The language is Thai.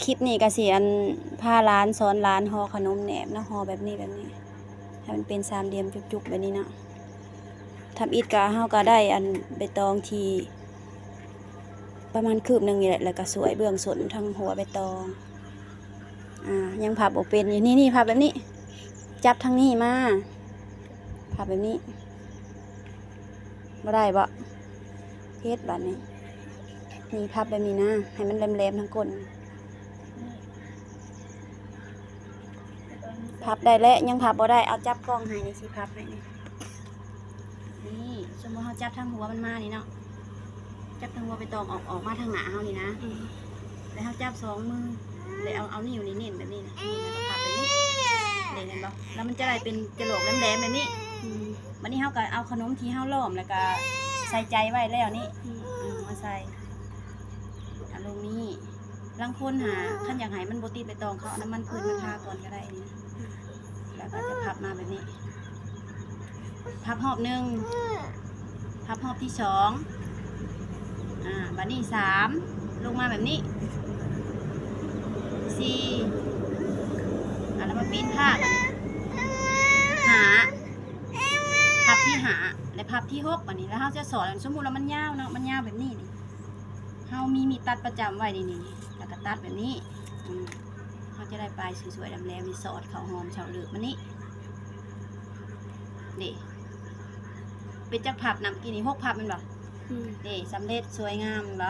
คลิปนี้ก็สิอันพาร้านสอนร้านห่อขนมแหนบนะห่อแบบนี้ให้มันเป็นสามเหลี่ยมจุกๆแบบนี้นะทำอิฐกะเฮาก็ได้อันใบตองที่ประมาณคืบหนึ่งนี่แหละแล้วก็สวยเบื้องสนทั้งหัวใบตองยังพับออกเป็นอยู่นี่พับแบบนี้จับทางนี้มาพับแบบนี้บ่ได้บ่เฮ็ดบัดนี้นี่พับแบบนี้นะให้มันแหลมๆทั้งก้นพับได้แล้วยังพับบ่ได้เอาจับกล้องให้นี่สิพับให้นี่สมมติเฮาจับทางหัวมันมานี่เนาะจับทางหัวใบตองออกมาทางหน้าเฮานี่นะแล้วเฮาจับสองมือเลยเอานิ้วนี่เน้นแบบนี้นะแล้วก็พับแบบนี้เห็นบ่แล้วมันจะได้เป็นกระโหลกแหลมๆแบบนี้วันนี้เฮาก็เอาขนมที่เฮาล้อมแล้วก็ใส่ใจไว้แล้วนี่มาใส่เอาลงนี่ลังคนหาขั้นอยากให้มันบ่ติดใบตองเขาเอาน้ำมันพืชมาทาก่อนก็ได้นี่แล้วก็จะพับมาแบบนี้พับหอบหนึ่งพับหอบที่สองบัดนี้สามลงมาแบบนี้สี่แล้วมาปีนผ้าหาพับที่หาและพับที่หกบัดนี้แล้วเราจะสอนสมมุติว่ามันยาวเนาะมันยาวแบบนี้นี่เรามีตัดประจำไว้นี่แล้วก็ตัดแบบนี้เขาจะได้ปลายสวยๆแหลมๆมีซอสข้าวหอมเฉาเหลืองมันนี่นี่เป็นจักรพับนำกินนี่หกพับมันบ่นี่สำเร็จสวยงามบ่